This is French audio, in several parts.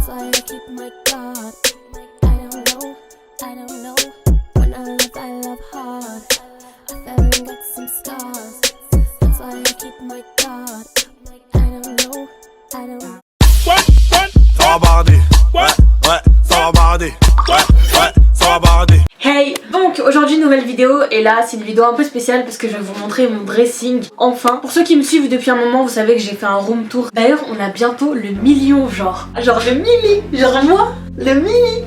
That's why I keep my guard. I don't know. When I love hard. I fell and got some scars. That's why I keep my guard. I don't know. Ça va barder. Ouais, ça va barder. Ouais, ça va barder. Hey, donc aujourd'hui nouvelle vidéo et là c'est une vidéo un peu spéciale parce que je vais vous montrer mon dressing enfin. Pour ceux qui me suivent depuis un moment, vous savez que j'ai fait un room tour. D'ailleurs on a bientôt le million genre le milli, genre moi, le milli.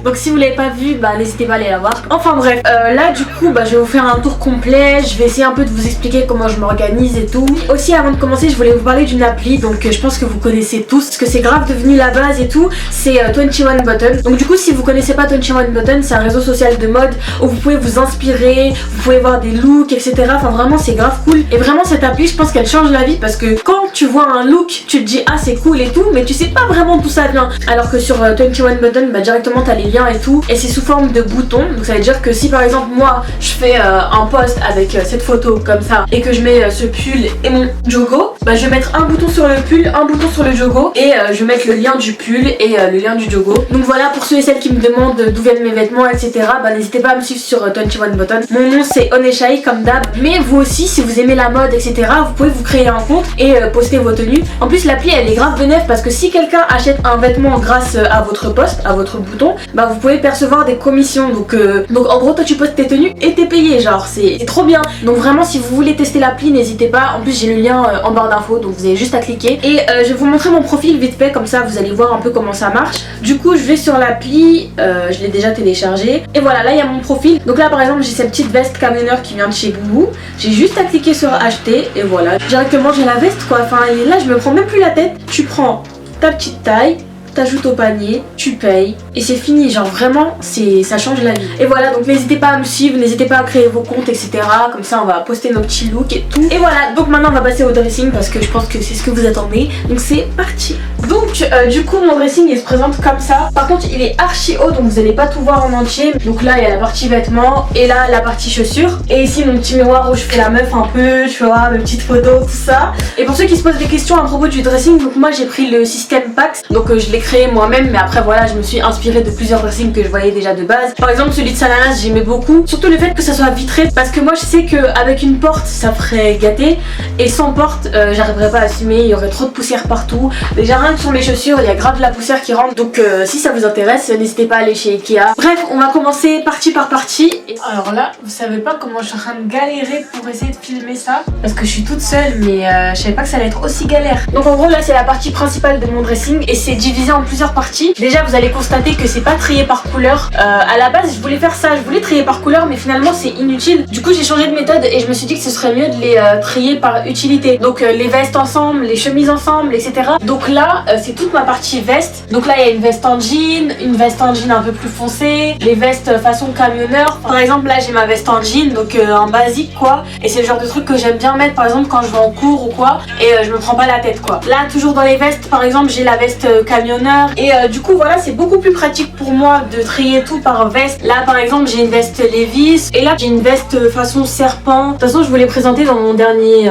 Donc si vous l'avez pas vu, bah n'hésitez pas à aller la voir. Enfin bref, là du coup bah je vais vous faire un tour complet. Je vais essayer un peu de vous expliquer comment je m'organise et tout. Aussi avant de commencer, je voulais vous parler d'une appli. Donc je pense que vous connaissez tous, parce que c'est grave devenu la base et tout. C'est 21 Button. Donc du coup si vous connaissez pas 21 Button, c'est un réseau social de mode où vous pouvez vous inspirer, vous pouvez voir des looks, etc. Enfin vraiment c'est grave cool. Et vraiment cette appli, je pense qu'elle change la vie, parce que quand tu vois un look, tu te dis ah c'est cool et tout, mais tu sais pas vraiment d'où ça vient. Alors que sur 21 Button, bah directement t'as les liens et tout, et c'est sous forme de boutons. Donc ça veut dire que si par exemple moi je fais un post avec cette photo comme ça et que je mets ce pull et mon jogo, bah je vais mettre un bouton sur le pull, un bouton sur le jogo, et je vais mettre le lien du pull et le lien du jogo. Donc voilà, pour ceux et celles qui me demandent d'où viennent mes vêtements, etc., bah n'hésitez pas à me suivre sur 21 Button. Mon nom c'est Oneshai comme d'hab, mais vous aussi si vous aimez la mode, etc., vous pouvez vous créer un compte et poster vos tenues. En plus l'appli elle est grave bénéfique, parce que si quelqu'un achète un vêtement grâce à votre post, à votre bouton, bah vous pouvez percevoir des commissions. Donc en gros toi tu postes tes tenues et t'es payé, genre c'est trop bien. Donc vraiment si vous voulez tester l'appli, n'hésitez pas. En plus j'ai le lien en barre d'infos, donc vous avez juste à cliquer. Et je vais vous montrer mon profil vite fait, comme ça vous allez voir un peu comment ça marche. Du coup je vais sur l'appli, je l'ai déjà téléchargé. Et voilà, là il y a mon profil. Donc là par exemple j'ai cette petite veste camionneur qui vient de chez Boubou. J'ai juste à cliquer sur acheter et voilà, directement j'ai la veste quoi. Enfin et là je me prends même plus la tête. Tu prends ta petite taille, t'ajoutes au panier, tu payes et c'est fini. Genre vraiment ça change la vie. Et voilà, donc n'hésitez pas à me suivre, n'hésitez pas à créer vos comptes, etc. Comme ça on va poster nos petits looks et tout. Et voilà, donc maintenant on va passer au dressing parce que je pense que c'est ce que vous attendez. Donc c'est parti. Donc du coup mon dressing il se présente comme ça. Par contre il est archi haut, donc vous allez pas tout voir en entier. Donc là il y a la partie vêtements et là la partie chaussures. Et ici mon petit miroir où je fais la meuf un peu, tu vois, mes petites photos, tout ça. Et pour ceux qui se posent des questions à propos du dressing, donc moi j'ai pris le système Pax. Donc je l'ai créé moi-même, mais après voilà je me suis inspirée de plusieurs dressings que je voyais déjà de base. Par exemple celui de Sananas j'aimais beaucoup, surtout le fait que ça soit vitré, parce que moi je sais qu'avec une porte ça ferait gâter, et sans porte j'arriverais pas à assumer, il y aurait trop de poussière partout. Déjà rien que sur mes chaussures il y a grave de la poussière qui rentre, donc si ça vous intéresse n'hésitez pas à aller chez Ikea. Bref, on va commencer partie par partie. Et alors là vous savez pas comment je suis en train de galérer pour essayer de filmer ça, parce que je suis toute seule, mais je savais pas que ça allait être aussi galère. Donc en gros là c'est la partie principale de mon dressing et c'est divisé en plusieurs parties. Déjà vous allez constater que c'est pas trié par couleur. À la base je voulais faire ça, je voulais trier par couleur, mais finalement c'est inutile. Du coup j'ai changé de méthode et je me suis dit que ce serait mieux de les trier par utilité. Donc les vestes ensemble, les chemises ensemble, etc. Donc là c'est toute ma partie veste. Donc là il y a une veste en jean, une veste en jean un peu plus foncée, les vestes façon camionneur. Par exemple là j'ai ma veste en jean, donc un basique quoi. Et c'est le genre de truc que j'aime bien mettre par exemple quand je vais en cours ou quoi, et je me prends pas la tête quoi. Là toujours dans les vestes par exemple j'ai la veste camionneur. Et du coup voilà c'est beaucoup plus pratique pour moi de trier tout par veste. Là par exemple j'ai une veste Levi's et là j'ai une veste façon serpent. De toute façon je vous l'ai présenté dans mon dernier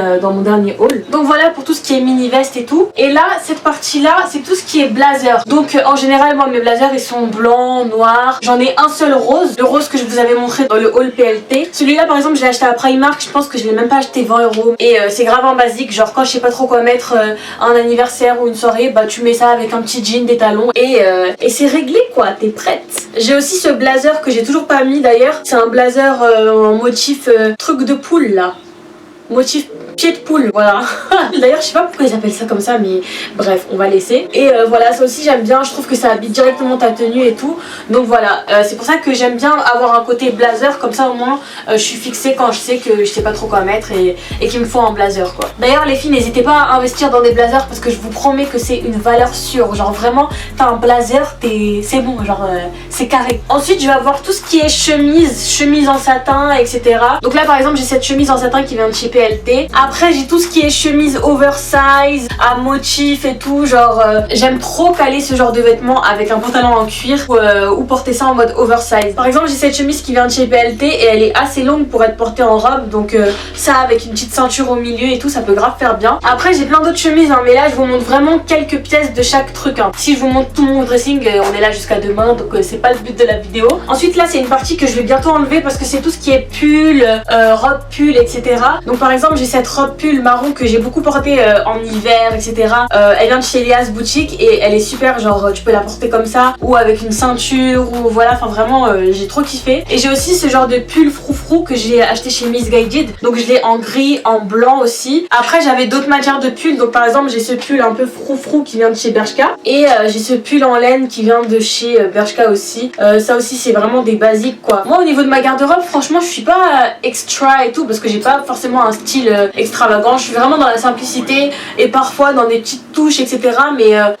haul. Donc voilà pour tout ce qui est mini veste et tout. Et là cette partie là c'est tout ce qui est blazer. Donc en général moi mes blazers ils sont blancs, noirs. J'en ai un seul rose, le rose que je vous avais montré dans le haul PLT. Celui-là par exemple je l'ai acheté à Primark, je pense que je l'ai même pas acheté 20 €. Et c'est grave en basique, genre quand je sais pas trop quoi mettre un anniversaire ou une soirée, bah tu mets ça avec un petit jean, des talons et c'est réglé quoi, t'es prête. J'ai aussi ce blazer que j'ai toujours pas mis d'ailleurs. C'est un blazer en motif truc de poule là. Motif pied de poule, voilà. D'ailleurs je sais pas pourquoi ils appellent ça comme ça, mais bref on va laisser. Et voilà ça aussi j'aime bien, je trouve que ça habille directement ta tenue et tout. Donc voilà, c'est pour ça que j'aime bien avoir un côté blazer, comme ça au moins je suis fixée quand je sais que je sais pas trop quoi mettre et qu'il me faut un blazer quoi. D'ailleurs les filles n'hésitez pas à investir dans des blazers, parce que je vous promets que c'est une valeur sûre. Genre vraiment t'as un blazer, c'est bon, genre c'est carré. Ensuite je vais avoir tout ce qui est chemise en satin, etc. Donc là par exemple j'ai cette chemise en satin qui vient de chez PLT. Après j'ai tout ce qui est chemise oversize, à motif et tout, genre j'aime trop caler ce genre de vêtements avec un pantalon en cuir ou porter ça en mode oversize. Par exemple j'ai cette chemise qui vient de chez BLT et elle est assez longue pour être portée en robe, donc ça avec une petite ceinture au milieu et tout, ça peut grave faire bien. Après j'ai plein d'autres chemises hein, mais là je vous montre vraiment quelques pièces de chaque truc hein. Si je vous montre tout mon dressing on est là jusqu'à demain, donc c'est pas le but de la vidéo. Ensuite là c'est une partie que je vais bientôt enlever parce que c'est tout ce qui est pull, robe pull, etc. Donc par exemple j'ai cette robe pull marron que j'ai beaucoup portée en hiver, etc. Elle vient de chez Elias Boutique et elle est super, genre tu peux la porter comme ça ou avec une ceinture ou voilà, enfin vraiment j'ai trop kiffé. Et j'ai aussi ce genre de pull froufrou que j'ai acheté chez Miss Guided, donc je l'ai en gris, en blanc aussi. Après j'avais d'autres matières de pull, donc par exemple j'ai ce pull un peu froufrou qui vient de chez Bershka et j'ai ce pull en laine qui vient de chez Bershka aussi. Ça aussi c'est vraiment des basiques quoi. Moi au niveau de ma garde-robe franchement je suis pas extra et tout parce que j'ai pas forcément un style extravagant, je suis vraiment dans la simplicité et parfois dans des petites touches etc.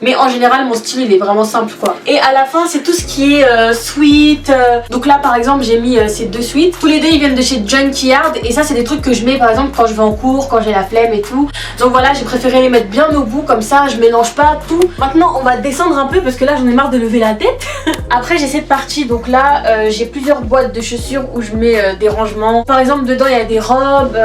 Mais en général mon style il est vraiment simple quoi. Et à la fin c'est tout ce qui est sweat, donc là par exemple j'ai mis ces deux sweats, tous les deux ils viennent de chez Junkyard et ça c'est des trucs que je mets par exemple quand je vais en cours, quand j'ai la flemme et tout. Donc voilà, j'ai préféré les mettre bien au bout comme ça je mélange pas tout. Maintenant on va descendre un peu parce que là j'en ai marre de lever la tête. Après j'ai cette partie, donc là j'ai plusieurs boîtes de chaussures où je mets des rangements. Par exemple dedans il y a des robes,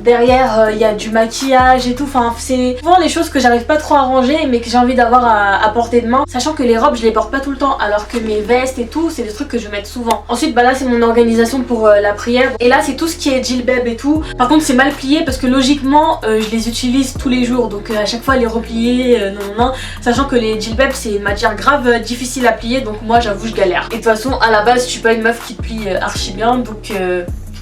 derrière il y a du maquillage et tout, enfin c'est souvent les choses que j'arrive pas trop à ranger mais que j'ai envie d'avoir à portée de main, sachant que les robes je les porte pas tout le temps alors que mes vestes et tout c'est des trucs que je vais mettre souvent. Ensuite bah là c'est mon organisation pour la prière et là c'est tout ce qui est jilbab et tout. Par contre c'est mal plié parce que logiquement je les utilise tous les jours, donc à chaque fois les replier non, sachant que les jilbab c'est une matière grave difficile à plier, donc moi j'avoue je galère. Et de toute façon à la base je suis pas une meuf qui plie archi bien, donc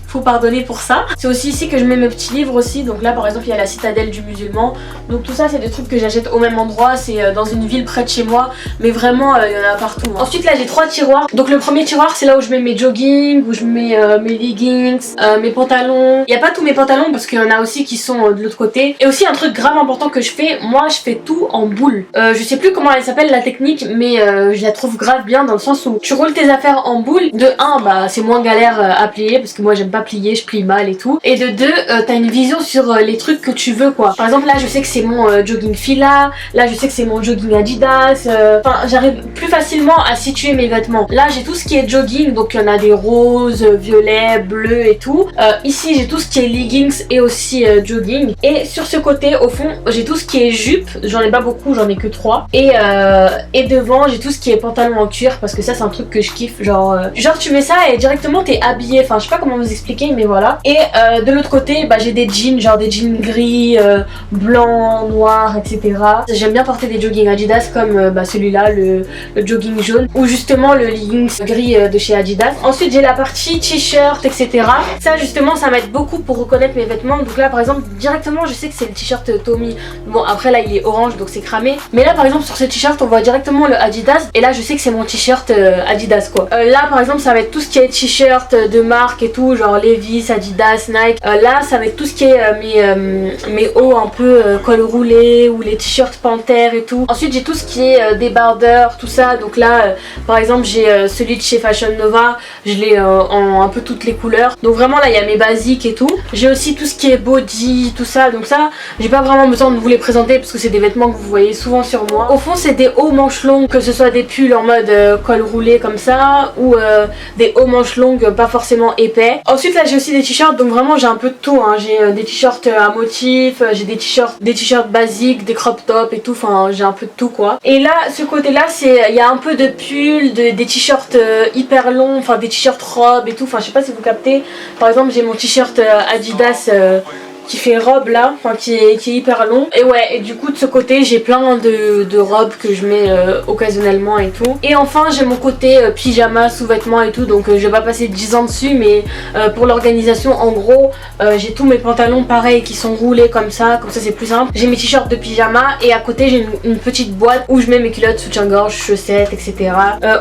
faut pardonner pour ça. C'est aussi ici que je mets mes petits livres aussi, donc là par exemple il y a la citadelle du musulman, donc tout ça c'est des trucs que j'achète au même endroit, c'est dans une ville près de chez moi, mais vraiment il y en a partout hein. Ensuite là j'ai trois tiroirs, donc le premier tiroir c'est là où je mets mes jogging, où je mets mes leggings, mes pantalons. Il n'y a pas tous mes pantalons parce qu'il y en a aussi qui sont de l'autre côté. Et aussi un truc grave important que je fais, moi je fais tout en boule. Je sais plus comment elle s'appelle la technique, mais je la trouve grave bien dans le sens où tu roules tes affaires en boule. De 1 bah c'est moins galère à plier parce que moi j'aime pas plier, je plie mal et tout. Et de 2 t'as une vision sur les trucs que tu veux quoi. Par exemple là je sais que c'est mon jogging Fila, là je sais que c'est mon jogging Adidas, enfin j'arrive plus facilement à situer mes vêtements. Là j'ai tout ce qui est jogging, donc il y en a des roses, violets, bleus et tout. Ici j'ai tout ce qui est leggings et aussi jogging. Et sur ce côté au fond j'ai tout ce qui est jupe, j'en ai pas beaucoup, j'en ai que 3. Et devant j'ai tout ce qui est pantalon en cuir parce que ça c'est un truc que je kiffe, genre tu mets ça et directement t'es habillé, enfin je sais pas comment vous expliquer mais voilà. Et de l'autre côté bah j'ai des jeans, genre des jeans gris, blanc, noir, etc. J'aime bien porter des jogging Adidas comme celui-là, le jogging jaune, ou justement le leggings gris de chez Adidas. Ensuite j'ai la partie t-shirt, etc. Ça justement ça m'aide beaucoup pour reconnaître mes vêtements. Donc là par exemple directement je sais que c'est le t-shirt Tommy. Bon après là il est orange donc c'est cramé, mais là par exemple sur ce t-shirt on voit directement le Adidas et là je sais que c'est mon t-shirt Adidas quoi. Là par exemple ça va être tout ce qui est t-shirt de marque et tout, genre Levi's, Adidas, Nike. Là ça va être tout ce qui est mes hauts un peu col roulé ou les t-shirts Panther et tout. Ensuite j'ai tout ce qui est débardeur, tout ça. Donc là par exemple j'ai celui de chez Fashion Nova, je l'ai en un peu toutes les couleurs. Donc vraiment là il y a mes basiques et tout. J'ai aussi tout ce qui est body, tout ça. Donc ça j'ai pas vraiment besoin de vous les présenter parce que c'est des vêtements que vous voyez souvent sur moi. Au fond c'est des hauts manches longues, que ce soit des pulls en mode col roulé comme ça ou des hauts manches longues pas forcément épais. Ensuite là j'ai aussi des t-shirts, donc vraiment j'ai un peu de tout hein. J'ai des t-shirts à motifs, j'ai des t-shirts basiques, des crop tops et tout, enfin j'ai un peu de tout quoi. Et là ce côté là c'est il y a un peu de pulls, des t-shirts hyper longs, enfin des t-shirts robes et tout, enfin je sais pas si vous captez. Par exemple j'ai mon t-shirt Adidas qui fait robe là, enfin qui est hyper long. Et ouais, et du coup de ce côté j'ai plein de robes que je mets occasionnellement et tout. Et enfin j'ai mon côté pyjama, sous-vêtements et tout, donc je vais pas passer 10 ans dessus, mais pour l'organisation en gros j'ai tous mes pantalons pareils qui sont roulés comme ça c'est plus simple. J'ai mes t-shirts de pyjama et à côté j'ai une petite boîte où je mets mes culottes, soutien-gorge, chaussettes, etc.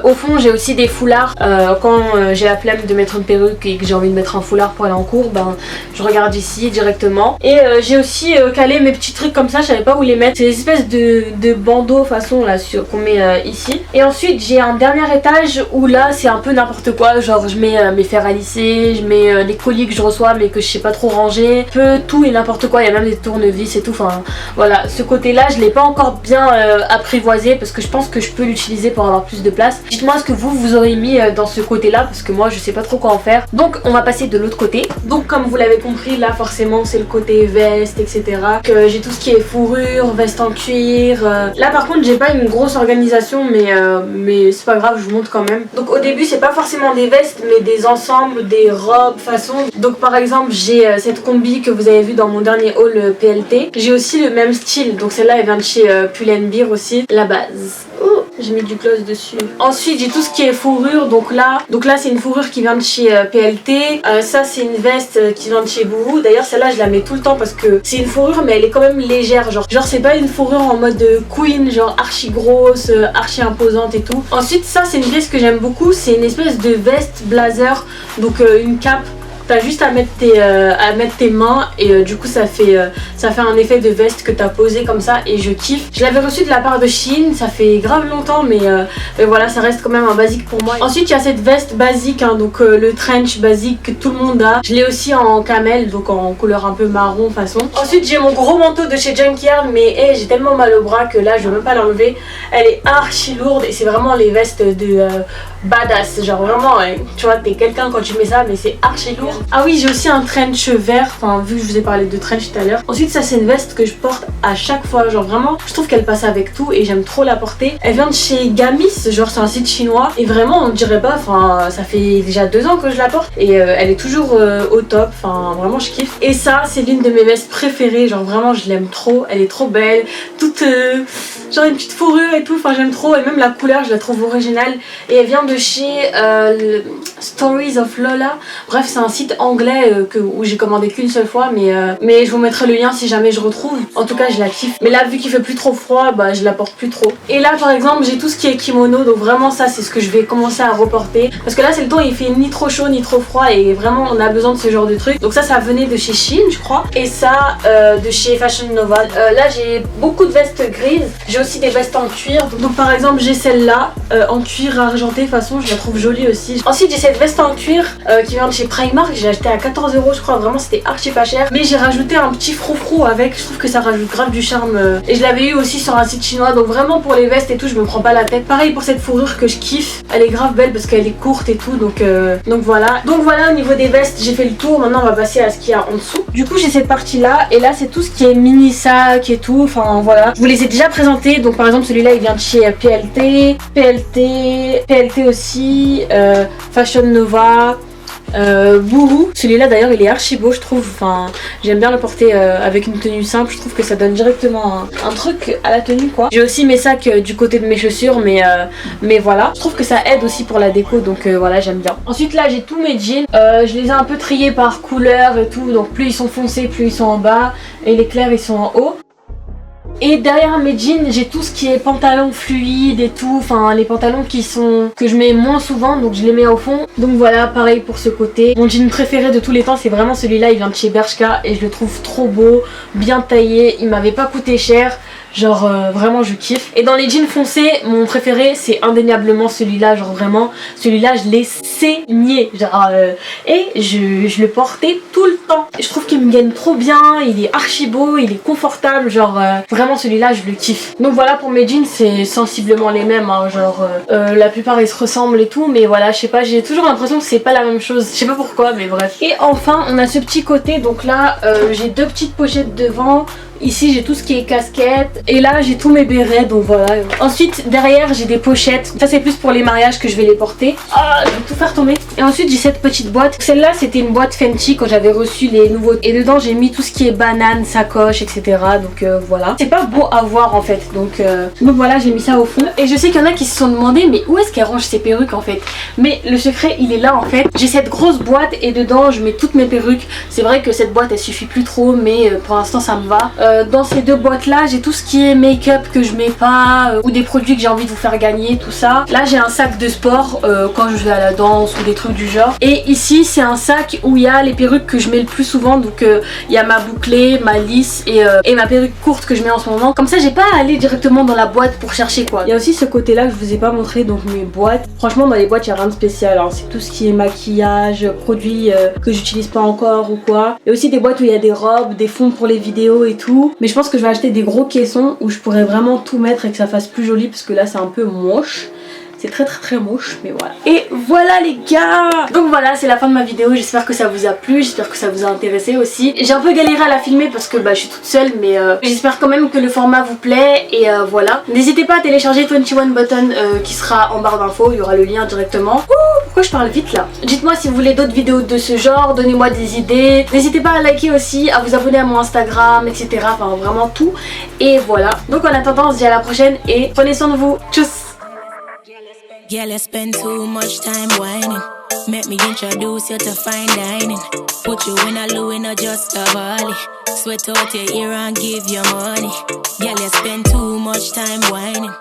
Au fond j'ai aussi des foulards, quand j'ai la flemme de mettre une perruque et que j'ai envie de mettre un foulard pour aller en cours, ben je regarde ici directement directement. Et j'ai aussi calé mes petits trucs comme ça, je savais pas où les mettre. C'est des espèces de bandeaux façon là qu'on met ici. Et ensuite j'ai un dernier étage où là c'est un peu n'importe quoi, genre je mets mes fers à lisser, je mets les colis que je reçois mais que je sais pas trop ranger, un peu tout et n'importe quoi, il y a même des tournevis et tout, enfin voilà, ce côté là je l'ai pas encore bien apprivoisé parce que je pense que je peux l'utiliser pour avoir plus de place. Dites-moi ce que vous aurez mis dans ce côté là parce que moi je sais pas trop quoi en faire. Donc on va passer de l'autre côté. Donc comme vous l'avez compris, là forcément c'est le côté veste, etc. Que j'ai tout ce qui est fourrure, veste en cuir. Là par contre j'ai pas une grosse organisation mais c'est pas grave, je vous montre quand même. Donc au début c'est pas forcément des vestes mais des ensembles, des robes façon. Donc par exemple j'ai cette combi que vous avez vu dans mon dernier haul PLT. J'ai aussi le même style, donc celle-là elle vient de chez Pull&Bear aussi, la base. Oh, j'ai mis du gloss dessus. Ensuite j'ai tout ce qui est fourrure, donc là c'est une fourrure qui vient de chez PLT. Ça c'est une veste qui vient de chez Boohoo. D'ailleurs celle-là je la mets tout le temps parce que c'est une fourrure mais elle est quand même légère, genre c'est pas une fourrure en mode queen, genre archi grosse, archi imposante et tout. Ensuite ça c'est une veste que j'aime beaucoup, c'est une espèce de veste blazer, donc une cape. T'as juste à mettre tes mains et du coup ça fait un effet de veste que t'as posé comme ça et je kiffe. Je l'avais reçu de la part de Shein, ça fait grave longtemps mais voilà, ça reste quand même un basique pour moi. Ensuite il y a cette veste basique, hein, donc le trench basique que tout le monde a. Je l'ai aussi en camel, donc en couleur un peu marron façon. Ensuite j'ai mon gros manteau de chez Junkyard mais j'ai tellement mal au bras que là je veux même pas l'enlever. Elle est archi lourde et c'est vraiment les vestes de badass, genre vraiment tu vois t'es quelqu'un quand tu mets ça mais c'est archi lourd. Ah oui j'ai aussi un trench vert, enfin vu que je vous ai parlé de trench tout à l'heure. Ensuite ça c'est une veste que je porte à chaque fois, genre vraiment je trouve qu'elle passe avec tout et j'aime trop la porter. Elle vient de chez Gamis, genre c'est un site chinois et vraiment on dirait pas, enfin ça fait déjà 2 ans que je la porte et elle est toujours au top, enfin vraiment je kiffe. Et ça c'est l'une de mes vestes préférées, genre vraiment je l'aime trop, elle est trop belle, toute genre une petite fourrure et tout, enfin j'aime trop et même la couleur je la trouve originale et elle vient de chez Stories of Lola. Bref c'est un site anglais où j'ai commandé qu'une seule fois mais je vous mettrai le lien si jamais je retrouve. En tout cas je la kiffe, mais là vu qu'il fait plus trop froid bah je la porte plus trop. Et là par exemple j'ai tout ce qui est kimono, donc vraiment ça c'est ce que je vais commencer à reporter parce que là c'est le temps, il fait ni trop chaud ni trop froid et vraiment on a besoin de ce genre de truc. Donc ça venait de chez Shein je crois et ça de chez Fashion Nova. Là j'ai beaucoup de vestes grises, j'ai aussi des vestes en cuir, donc par exemple j'ai celle-là en cuir argenté façon, je la trouve jolie aussi. Ensuite j'ai cette veste en cuir qui vient de chez Primark, j'ai acheté à 14 € je crois, vraiment c'était archi pas cher, mais j'ai rajouté un petit froufrou avec, je trouve que ça rajoute grave du charme et je l'avais eu aussi sur un site chinois, donc vraiment pour les vestes et tout je me prends pas la tête. Pareil pour cette fourrure que je kiffe, elle est grave belle parce qu'elle est courte et tout, donc voilà au niveau des vestes j'ai fait le tour. Maintenant on va passer à ce qu'il y a en dessous. Du coup j'ai cette partie là et là c'est tout ce qui est mini sac et tout, enfin voilà, je vous les ai déjà présentés. Donc par exemple celui-là il vient de chez PLT aussi, Fashion Nova, Boohoo. Celui-là d'ailleurs il est archi beau je trouve, enfin j'aime bien le porter avec une tenue simple, je trouve que ça donne directement un truc à la tenue quoi. J'ai aussi mes sacs du côté de mes chaussures mais voilà, je trouve que ça aide aussi pour la déco, donc voilà j'aime bien. Ensuite là j'ai tous mes jeans, je les ai un peu triés par couleur et tout, donc plus ils sont foncés plus ils sont en bas et les clairs ils sont en haut. Et derrière mes jeans j'ai tout ce qui est pantalons fluides et tout, enfin les pantalons que je mets moins souvent donc je les mets au fond. Donc voilà, pareil pour ce côté. Mon jean préféré de tous les temps c'est vraiment celui-là, il vient de chez Bershka et je le trouve trop beau, bien taillé, il m'avait pas coûté cher. Genre vraiment je kiffe. Et dans les jeans foncés, mon préféré c'est indéniablement celui-là, genre vraiment celui-là je l'ai saigné, genre et je le portais tout le temps. Je trouve qu'il me gagne trop bien, il est archi beau, il est confortable, genre vraiment celui-là je le kiffe. Donc voilà pour mes jeans c'est sensiblement les mêmes, hein, genre la plupart ils se ressemblent et tout, mais voilà je sais pas, j'ai toujours l'impression que c'est pas la même chose, je sais pas pourquoi mais bref. Et enfin on a ce petit côté, donc là j'ai 2 petites pochettes devant. Ici j'ai tout ce qui est casquette et là j'ai tous mes bérets, donc voilà. Ensuite derrière j'ai des pochettes, ça c'est plus pour les mariages que je vais les porter. Ah je vais tout faire tomber. Et ensuite j'ai cette petite boîte, celle-là c'était une boîte Fenty quand j'avais reçu les nouveaux et dedans j'ai mis tout ce qui est banane, sacoche etc, donc voilà. C'est pas beau à voir en fait, donc voilà j'ai mis ça au fond. Et je sais qu'il y en a qui se sont demandé mais où est-ce qu'elle range ses perruques en fait, mais le secret il est là en fait. J'ai cette grosse boîte et dedans je mets toutes mes perruques. C'est vrai que cette boîte elle suffit plus trop mais pour l'instant ça me va. dans ces deux boîtes là j'ai tout ce qui est make-up que je mets pas ou des produits que j'ai envie de vous faire gagner, tout ça. Là j'ai un sac de sport quand je vais à la danse ou des trucs du genre. Et ici c'est un sac où il y a les perruques que je mets le plus souvent. Donc il y a ma bouclée, ma lisse et ma perruque courte que je mets en ce moment. Comme ça j'ai pas à aller directement dans la boîte pour chercher quoi. Il y a aussi ce côté là que je vous ai pas montré, donc mes boîtes. Franchement dans les boîtes il y a rien de spécial hein. C'est tout ce qui est maquillage, produits que j'utilise pas encore ou quoi. Il y a aussi des boîtes où il y a des robes, des fonds pour les vidéos et tout. Mais je pense que je vais acheter des gros caissons où je pourrais vraiment tout mettre et que ça fasse plus joli parce que là c'est un peu moche. C'est très moche, mais voilà. Et voilà les gars. Donc voilà, c'est la fin de ma vidéo. J'espère que ça vous a plu, j'espère que ça vous a intéressé aussi. J'ai un peu galéré à la filmer parce que je suis toute seule, mais j'espère quand même que le format vous plaît. Et voilà. N'hésitez pas à télécharger 21 Button qui sera en barre d'infos. Il y aura le lien directement. Pourquoi je parle vite là? Dites-moi si vous voulez d'autres vidéos de ce genre, donnez-moi des idées. N'hésitez pas à liker aussi, à vous abonner à mon Instagram, etc. Enfin vraiment tout. Et voilà. Donc en attendant, on se dit à la prochaine et prenez soin de vous. Tchuss. Girl, you spend too much time whining. Make me introduce you to fine dining. Put you in a Louis, not just a Bali. Sweat out your ear and give you money. Girl, you spend too much time whining.